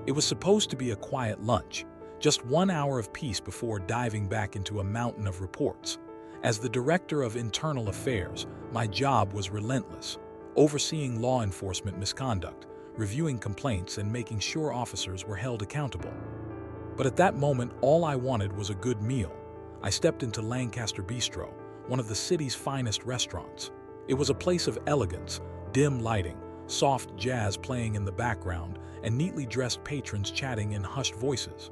It was supposed to be a quiet lunch, just 1 hour of peace before diving back into a mountain of reports. As the Director of Internal Affairs, my job was relentless, overseeing law enforcement misconduct, reviewing complaints, and making sure officers were held accountable. But at that moment, all I wanted was a good meal. I stepped into Lancaster Bistro, one of the city's finest restaurants. It was a place of elegance, dim lighting, soft jazz playing in the background, and neatly dressed patrons chatting in hushed voices.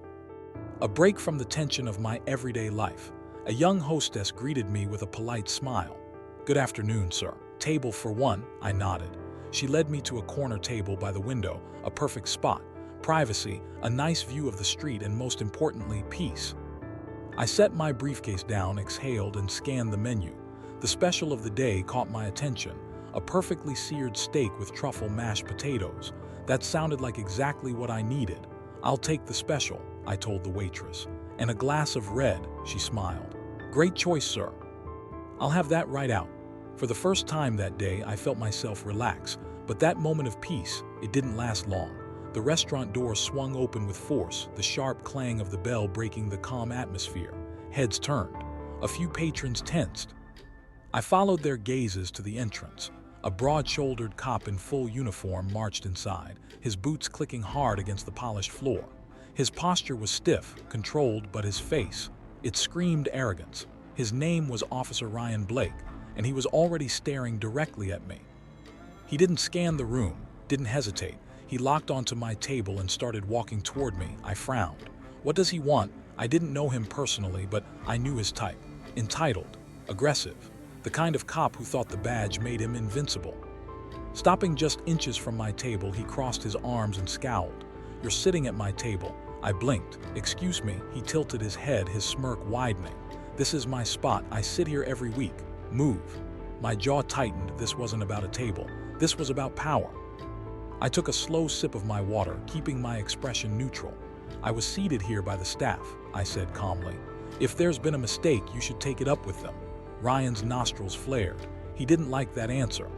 A break from the tension of my everyday life. A young hostess greeted me with a polite smile. "Good afternoon, sir. Table for one," I nodded. She led me to a corner table by the window, a perfect spot. Privacy, a nice view of the street, and most importantly, peace. I set my briefcase down, exhaled, and scanned the menu. The special of the day caught my attention. A perfectly seared steak with truffle mashed potatoes. That sounded like exactly what I needed. "I'll take the special," I told the waitress. "And a glass of red," she smiled. "Great choice, sir." "I'll have that right out." For the first time that day, I felt myself relax, but that moment of peace, it didn't last long. The restaurant door swung open with force, the sharp clang of the bell breaking the calm atmosphere. Heads turned. A few patrons tensed. I followed their gazes to the entrance. A broad-shouldered cop in full uniform marched inside, his boots clicking hard against the polished floor. His posture was stiff, controlled, but his face, it screamed arrogance. His name was Officer Ryan Blake, and he was already staring directly at me. He didn't scan the room, didn't hesitate. He locked onto my table and started walking toward me. I frowned. What does he want? I didn't know him personally, but I knew his type. Entitled, aggressive, the kind of cop who thought the badge made him invincible. Stopping just inches from my table, he crossed his arms and scowled. "You're sitting at my table." I blinked. "Excuse me." He tilted his head, his smirk widening. "This is my spot. I sit here every week. Move." My jaw tightened. This wasn't about a table. This was about power. I took a slow sip of my water, keeping my expression neutral. "I was seated here by the staff," I said calmly. "If there's been a mistake, you should take it up with them." Ryan's nostrils flared. He didn't like that answer.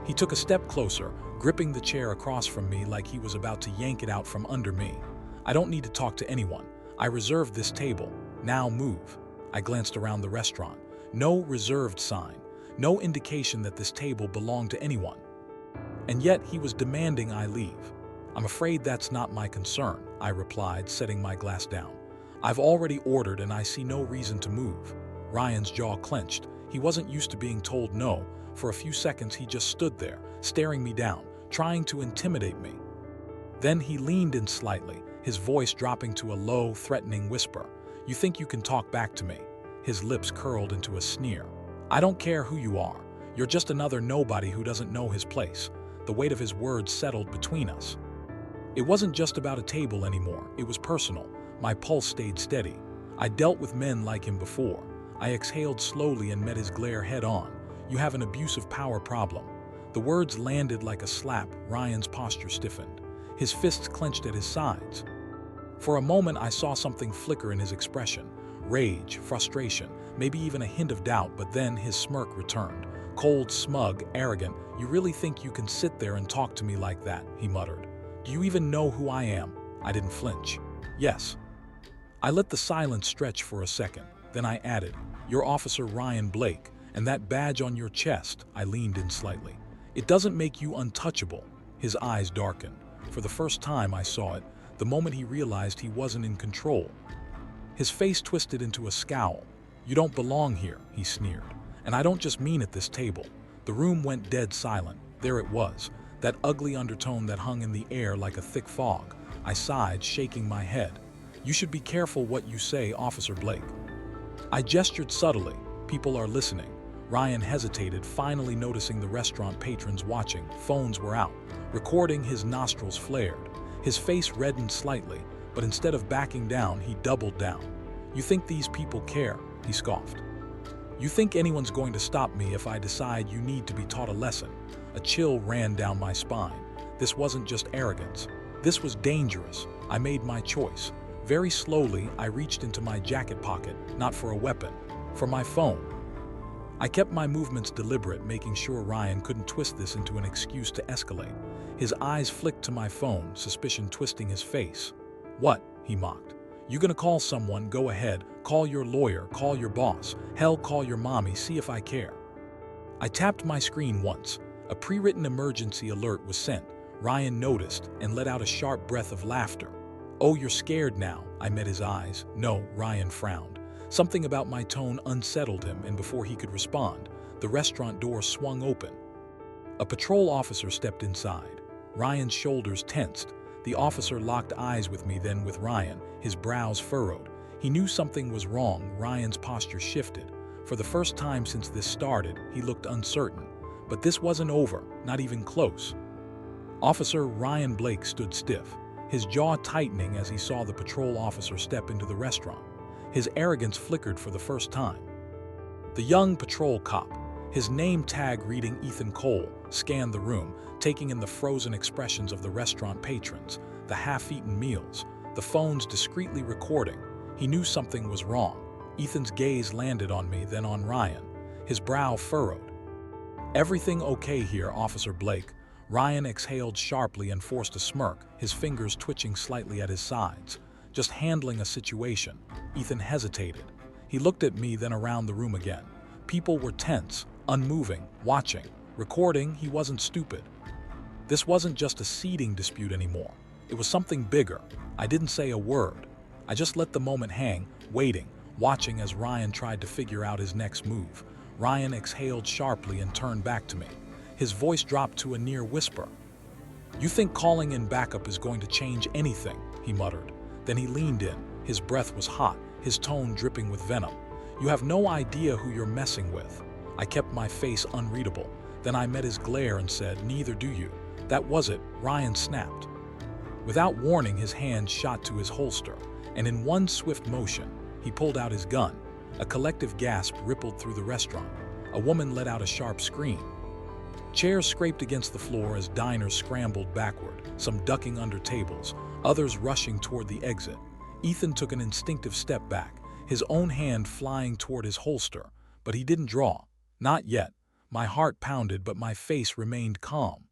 He took a step closer, gripping the chair across from me like he was about to yank it out from under me. "I don't need to talk to anyone. I reserved this table. Now move." I glanced around the restaurant. No reserved sign. No indication that this table belonged to anyone. And yet he was demanding I leave. "I'm afraid that's not my concern," I replied, setting my glass down. "I've already ordered and I see no reason to move." Ryan's jaw clenched. He wasn't used to being told no. For a few seconds he just stood there, staring me down, trying to intimidate me. Then he leaned in slightly, his voice dropping to a low, threatening whisper. "You think you can talk back to me?" His lips curled into a sneer. "I don't care who you are. You're just another nobody who doesn't know his place." The weight of his words settled between us. It wasn't just about a table anymore. It was personal. My pulse stayed steady. I dealt with men like him before. I exhaled slowly and met his glare head on. "You have an abuse of power problem." The words landed like a slap. Ryan's posture stiffened. His fists clenched at his sides. For a moment, I saw something flicker in his expression. Rage, frustration, maybe even a hint of doubt, but then his smirk returned. Cold, smug, arrogant. "You really think you can sit there and talk to me like that?" he muttered. "Do you even know who I am?" I didn't flinch. "Yes." I let the silence stretch for a second. Then I added, "You're Officer Ryan Blake, and that badge on your chest." I leaned in slightly. "It doesn't make you untouchable." His eyes darkened. For the first time I saw it, the moment he realized he wasn't in control. His face twisted into a scowl. "You don't belong here," he sneered. "And I don't just mean at this table." The room went dead silent. There it was, that ugly undertone that hung in the air like a thick fog. I sighed, shaking my head. "You should be careful what you say, Officer Blake." I gestured subtly. "People are listening." Ryan hesitated, finally noticing the restaurant patrons watching. Phones were out. Recording, his nostrils flared. His face reddened slightly, but instead of backing down, he doubled down. "You think these people care?" he scoffed. "You think anyone's going to stop me if I decide you need to be taught a lesson?" A chill ran down my spine. This wasn't just arrogance. This was dangerous. I made my choice. Very slowly, I reached into my jacket pocket, not for a weapon, for my phone. I kept my movements deliberate, making sure Ryan couldn't twist this into an excuse to escalate. His eyes flicked to my phone, suspicion twisting his face. "What?" he mocked. "You gonna call someone? Go ahead. Call your lawyer, call your boss. Hell, call your mommy, see if I care." I tapped my screen once. A pre-written emergency alert was sent. Ryan noticed and let out a sharp breath of laughter. "Oh, you're scared now?" I met his eyes. "No," Ryan frowned. Something about my tone unsettled him, and before he could respond, the restaurant door swung open. A patrol officer stepped inside. Ryan's shoulders tensed. The officer locked eyes with me, then with Ryan, his brows furrowed. He knew something was wrong. Ryan's posture shifted. For the first time since this started, he looked uncertain. But this wasn't over, not even close. Officer Ryan Blake stood stiff, his jaw tightening as he saw the patrol officer step into the restaurant. His arrogance flickered for the first time. The young patrol cop, his name tag reading Ethan Cole, scanned the room, taking in the frozen expressions of the restaurant patrons, the half-eaten meals, the phones discreetly recording. He knew something was wrong. Ethan's gaze landed on me, then on Ryan. His brow furrowed. "Everything okay here, Officer Blake?" Ryan exhaled sharply and forced a smirk, his fingers twitching slightly at his sides. "Just handling a situation." Ethan hesitated. He looked at me, then around the room again. People were tense, unmoving, watching, recording. He wasn't stupid. This wasn't just a seating dispute anymore. It was something bigger. I didn't say a word. I just let the moment hang, waiting, watching as Ryan tried to figure out his next move. Ryan exhaled sharply and turned back to me. His voice dropped to a near whisper. "You think calling in backup is going to change anything?" he muttered. Then he leaned in. His breath was hot, his tone dripping with venom. "You have no idea who you're messing with." I kept my face unreadable. Then I met his glare and said, "Neither do you." "That was it," Ryan snapped. Without warning, his hand shot to his holster, and in one swift motion, he pulled out his gun. A collective gasp rippled through the restaurant. A woman let out a sharp scream. Chairs scraped against the floor as diners scrambled backward, some ducking under tables, others rushing toward the exit. Ethan took an instinctive step back, his own hand flying toward his holster, but he didn't draw. Not yet. My heart pounded, but my face remained calm.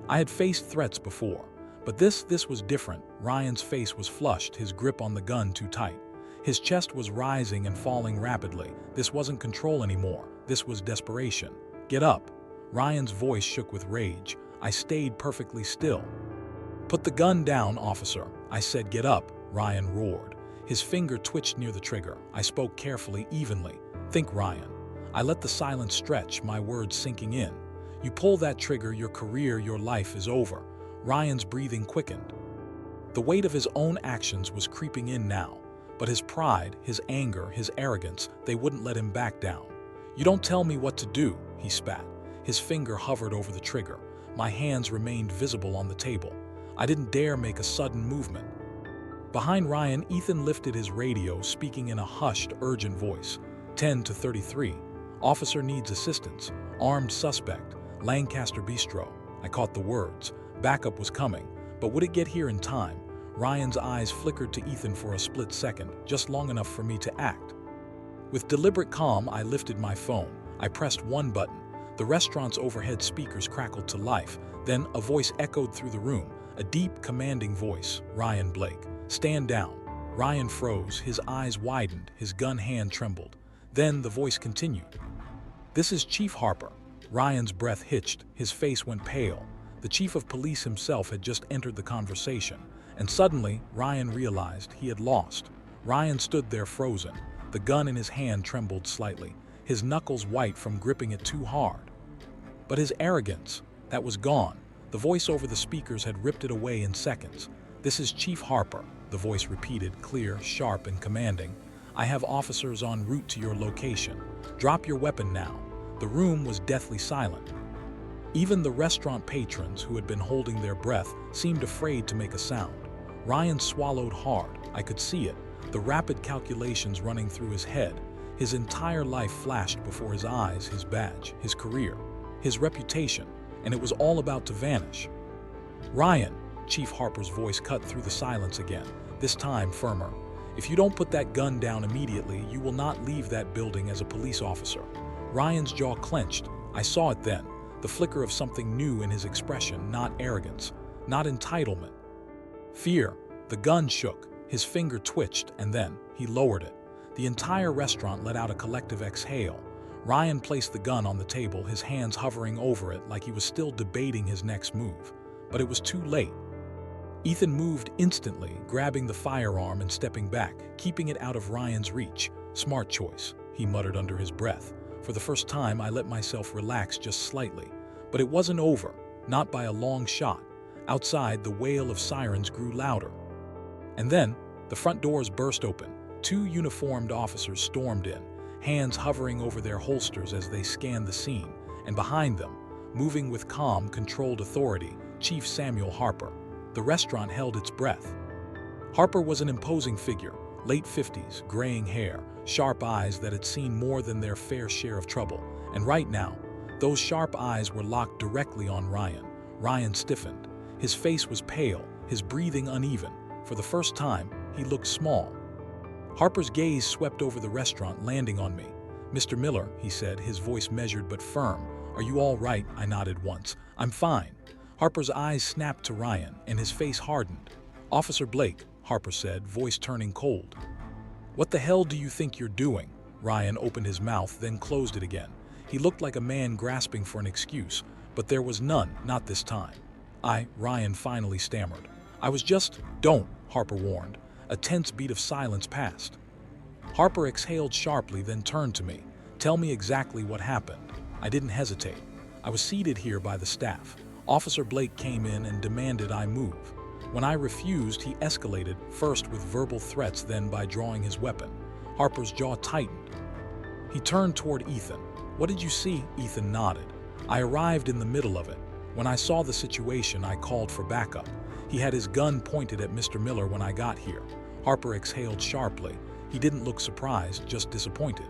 I had faced threats before, but this was different. Ryan's face was flushed, his grip on the gun too tight. His chest was rising and falling rapidly. This wasn't control anymore. This was desperation. "Get up." Ryan's voice shook with rage. I stayed perfectly still. "Put the gun down, officer." I said, "Get up." Ryan roared. His finger twitched near the trigger. I spoke carefully, evenly. "Think, Ryan." I let the silence stretch, my words sinking in. "You pull that trigger, your career, your life is over." Ryan's breathing quickened. The weight of his own actions was creeping in now, but his pride, his anger, his arrogance, they wouldn't let him back down. "You don't tell me what to do," he spat. His finger hovered over the trigger. My hands remained visible on the table. I didn't dare make a sudden movement. Behind Ryan, Ethan lifted his radio, speaking in a hushed, urgent voice. 10 to 33. "Officer needs assistance. Armed suspect. Lancaster Bistro." I caught the words. Backup was coming, but would it get here in time? Ryan's eyes flickered to Ethan for a split second, just long enough for me to act. With deliberate calm, I lifted my phone. I pressed one button. The restaurant's overhead speakers crackled to life. Then a voice echoed through the room, a deep, commanding voice. "Ryan Blake, stand down." Ryan froze, his eyes widened, his gun hand trembled. Then the voice continued. "This is Chief Harper." Ryan's breath hitched, his face went pale. The chief of police himself had just entered the conversation, and suddenly Ryan realized he had lost. Ryan stood there frozen. The gun in his hand trembled slightly, his knuckles white from gripping it too hard. But his arrogance, that was gone. The voice over the speakers had ripped it away in seconds. "This is Chief Harper," the voice repeated, clear, sharp, and commanding. "I have officers en route to your location. Drop your weapon now." The room was deathly silent. Even the restaurant patrons, who had been holding their breath, seemed afraid to make a sound. Ryan swallowed hard. I could see it, the rapid calculations running through his head. His entire life flashed before his eyes, his badge, his career, his reputation, and it was all about to vanish. "Ryan," Chief Harper's voice cut through the silence again, this time firmer. "If you don't put that gun down immediately, you will not leave that building as a police officer." Ryan's jaw clenched. I saw it then, the flicker of something new in his expression, not arrogance, not entitlement. Fear. The gun shook, his finger twitched, and then he lowered it. The entire restaurant let out a collective exhale. Ryan placed the gun on the table, his hands hovering over it like he was still debating his next move. But it was too late. Ethan moved instantly, grabbing the firearm and stepping back, keeping it out of Ryan's reach. Smart choice, he muttered under his breath. For the first time, I let myself relax just slightly. But it wasn't over, not by a long shot. Outside, the wail of sirens grew louder. And then, the front doors burst open. 2 uniformed officers stormed in, hands hovering over their holsters as they scanned the scene, and behind them, moving with calm, controlled authority, Chief Samuel Harper. The restaurant held its breath. Harper was an imposing figure, late 50s, graying hair, sharp eyes that had seen more than their fair share of trouble. And right now, those sharp eyes were locked directly on Ryan. Ryan stiffened. His face was pale, his breathing uneven. For the first time, he looked small. Harper's gaze swept over the restaurant, landing on me. "Mr. Miller," he said, his voice measured but firm. "Are you all right?" I nodded once. "I'm fine." Harper's eyes snapped to Ryan, and his face hardened. "Officer Blake," Harper said, voice turning cold. "What the hell do you think you're doing?" Ryan opened his mouth, then closed it again. He looked like a man grasping for an excuse, but there was none, not this time. Ryan finally stammered. "I was just—" "Don't," Harper warned. A tense beat of silence passed. Harper exhaled sharply, then turned to me. "Tell me exactly what happened." I didn't hesitate. I was seated here by the staff. Officer Blake came in and demanded I move. When I refused, he escalated, first with verbal threats, then by drawing his weapon. Harper's jaw tightened. He turned toward Ethan. "What did you see?" Ethan nodded. "I arrived in the middle of it. When I saw the situation, I called for backup. He had his gun pointed at Mr. Miller when I got here." Harper exhaled sharply. He didn't look surprised, just disappointed.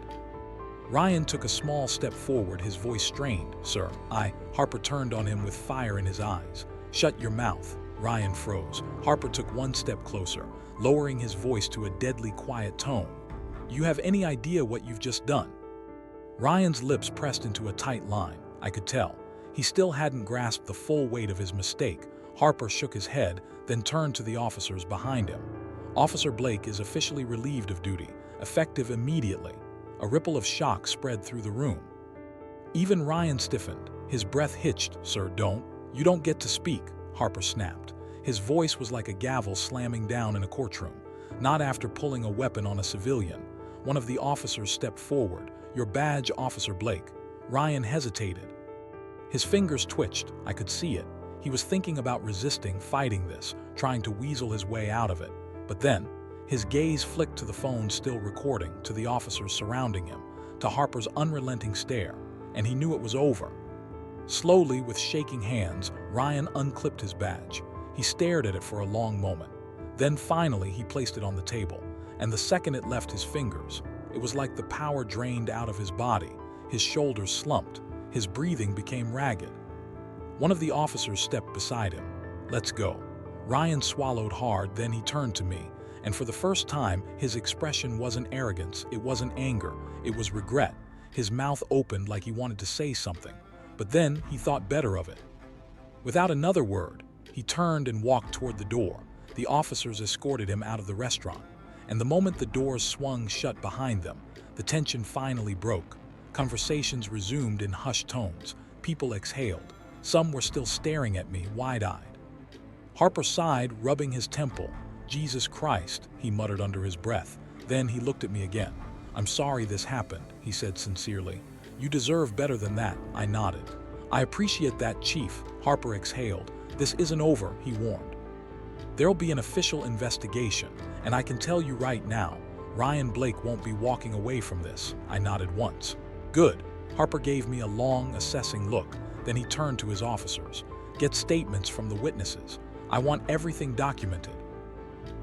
Ryan took a small step forward, his voice strained. "Sir, Harper turned on him with fire in his eyes. "Shut your mouth." Ryan froze. Harper took one step closer, lowering his voice to a deadly quiet tone. "You have any idea what you've just done?" Ryan's lips pressed into a tight line. I could tell. He still hadn't grasped the full weight of his mistake. Harper shook his head, then turned to the officers behind him. "Officer Blake is officially relieved of duty, effective immediately." A ripple of shock spread through the room. Even Ryan stiffened. His breath hitched. "Sir, you don't get to speak," Harper snapped. His voice was like a gavel slamming down in a courtroom. "Not after pulling a weapon on a civilian." One of the officers stepped forward. "Your badge, Officer Blake." Ryan hesitated. His fingers twitched. I could see it. He was thinking about resisting, fighting this, trying to weasel his way out of it. But then, his gaze flicked to the phone still recording, to the officers surrounding him, to Harper's unrelenting stare, and he knew it was over. Slowly, with shaking hands, Ryan unclipped his badge. He stared at it for a long moment. Then finally, he placed it on the table, and the second it left his fingers, it was like the power drained out of his body. His shoulders slumped. His breathing became ragged. One of the officers stepped beside him. "Let's go." Ryan swallowed hard, then he turned to me, and for the first time, his expression wasn't arrogance, it wasn't anger, it was regret. His mouth opened like he wanted to say something, but then he thought better of it. Without another word, he turned and walked toward the door. The officers escorted him out of the restaurant, and the moment the doors swung shut behind them, the tension finally broke. Conversations resumed in hushed tones. People exhaled. Some were still staring at me, wide-eyed. Harper sighed, rubbing his temple. "Jesus Christ," he muttered under his breath. Then he looked at me again. "I'm sorry this happened," he said sincerely. "You deserve better than that," I nodded. "I appreciate that, Chief," Harper exhaled. "This isn't over," he warned. "There'll be an official investigation, and I can tell you right now, Ryan Blake won't be walking away from this." I nodded once. "Good." Harper gave me a long, assessing look. Then he turned to his officers. "Get statements from the witnesses. I want everything documented."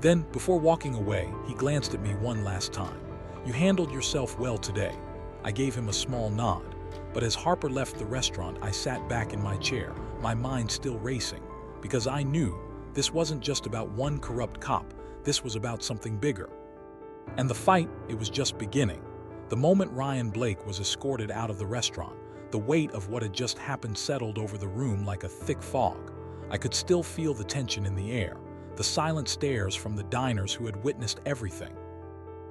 Then, before walking away, he glanced at me one last time. "You handled yourself well today." I gave him a small nod. But as Harper left the restaurant, I sat back in my chair, my mind still racing, because I knew this wasn't just about one corrupt cop. This was about something bigger. And the fight, it was just beginning. The moment Ryan Blake was escorted out of the restaurant, the weight of what had just happened settled over the room like a thick fog. I could still feel the tension in the air, the silent stares from the diners who had witnessed everything.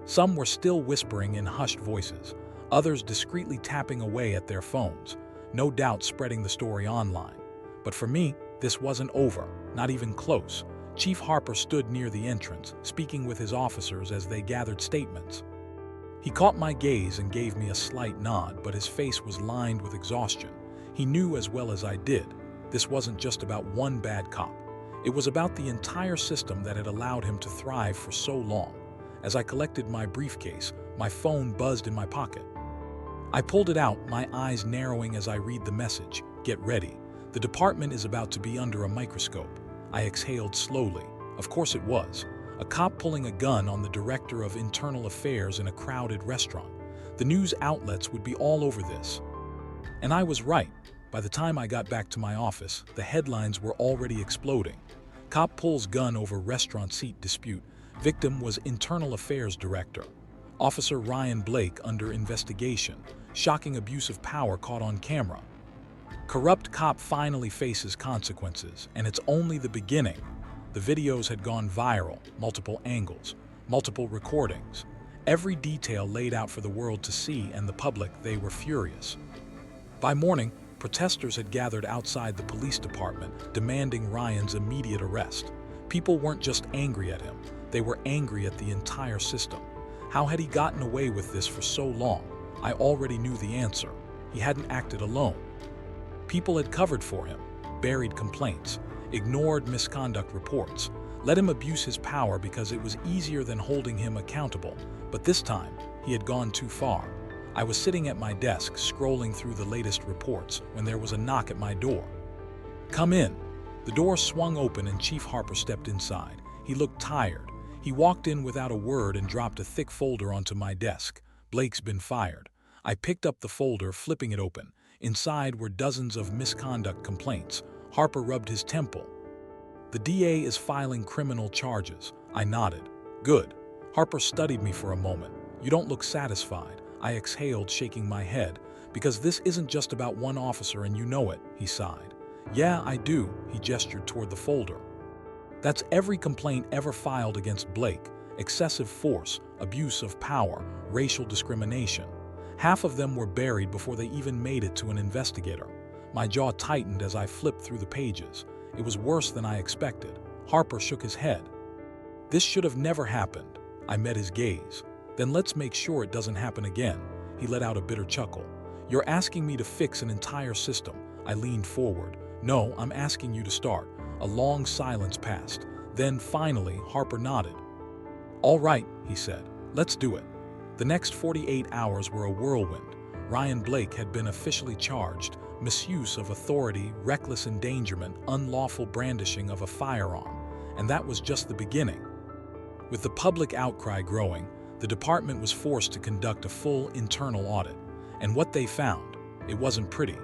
Some were still whispering in hushed voices, others discreetly tapping away at their phones, no doubt spreading the story online. But for me, this wasn't over, not even close. Chief Harper stood near the entrance, speaking with his officers as they gathered statements. He caught my gaze and gave me a slight nod, but his face was lined with exhaustion. He knew as well as I did, this wasn't just about one bad cop. It was about the entire system that had allowed him to thrive for so long. As I collected my briefcase, my phone buzzed in my pocket. I pulled it out, my eyes narrowing as I read the message. Get ready. The department is about to be under a microscope. I exhaled slowly. Of course it was. A cop pulling a gun on the director of internal affairs in a crowded restaurant. The news outlets would be all over this. And I was right. By the time I got back to my office, the headlines were already exploding. Cop pulls gun over restaurant seat dispute. Victim was internal affairs director. Officer Ryan Blake under investigation. Shocking abuse of power caught on camera. Corrupt cop finally faces consequences, and it's only the beginning. The videos had gone viral, multiple angles, multiple recordings. Every detail laid out for the world to see, and the public, they were furious. By morning, protesters had gathered outside the police department, demanding Ryan's immediate arrest. People weren't just angry at him, they were angry at the entire system. How had he gotten away with this for so long? I already knew the answer. He hadn't acted alone. People had covered for him, buried complaints, ignored misconduct reports, let him abuse his power because it was easier than holding him accountable. But this time, he had gone too far. I was sitting at my desk, scrolling through the latest reports, when there was a knock at my door. Come in. The door swung open and Chief Harper stepped inside. He looked tired. He walked in without a word and dropped a thick folder onto my desk. Blake's been fired. I picked up the folder, flipping it open. Inside were dozens of misconduct complaints. Harper rubbed his temple. The DA is filing criminal charges. I nodded. Good. Harper studied me for a moment. You don't look satisfied. I exhaled, shaking my head. Because this isn't just about one officer and you know it, he sighed. Yeah, I do, he gestured toward the folder. That's every complaint ever filed against Blake. Excessive force, abuse of power, racial discrimination. Half of them were buried before they even made it to an investigator. My jaw tightened as I flipped through the pages. It was worse than I expected. Harper shook his head. This should have never happened. I met his gaze. Then let's make sure it doesn't happen again. He let out a bitter chuckle. You're asking me to fix an entire system. I leaned forward. No, I'm asking you to start. A long silence passed. Then, finally, Harper nodded. All right, he said. Let's do it. The next 48 hours were a whirlwind. Ryan Blake had been officially charged. Misuse of authority, reckless endangerment, unlawful brandishing of a firearm. And that was just the beginning. With the public outcry growing, the department was forced to conduct a full internal audit. And what they found, it wasn't pretty.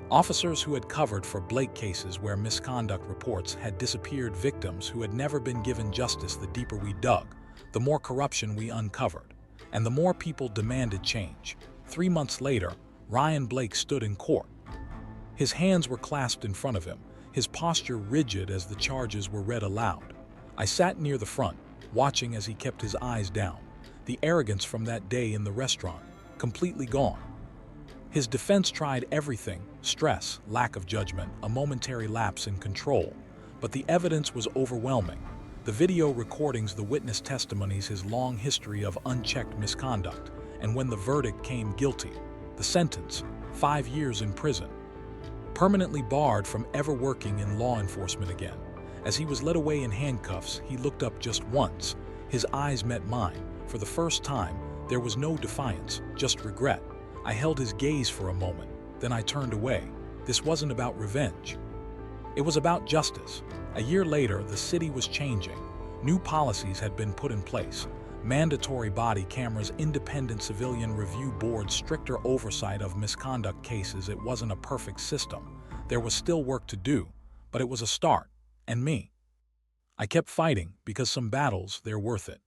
Officers who had covered for Blake cases where misconduct reports had disappeared, victims who had never been given justice. The deeper we dug, the more corruption we uncovered, and the more people demanded change. 3 months later, Ryan Blake stood in court. His hands were clasped in front of him, his posture rigid as the charges were read aloud. I sat near the front, watching as he kept his eyes down. The arrogance from that day in the restaurant, completely gone. His defense tried everything: stress, lack of judgment, a momentary lapse in control. But the evidence was overwhelming. The video recordings, the witness testimonies, his long history of unchecked misconduct. And when the verdict came guilty, the sentence, 5 years in prison. Permanently barred from ever working in law enforcement again. As he was led away in handcuffs, he looked up just once. His eyes met mine. For the first time, there was no defiance, just regret. I held his gaze for a moment, then I turned away. This wasn't about revenge. It was about justice. A year later, the city was changing. New policies had been put in place. Mandatory body cameras, independent civilian review boards, stricter oversight of misconduct cases. It wasn't a perfect system. There was still work to do, but it was a start. And me. I kept fighting because some battles, they're worth it.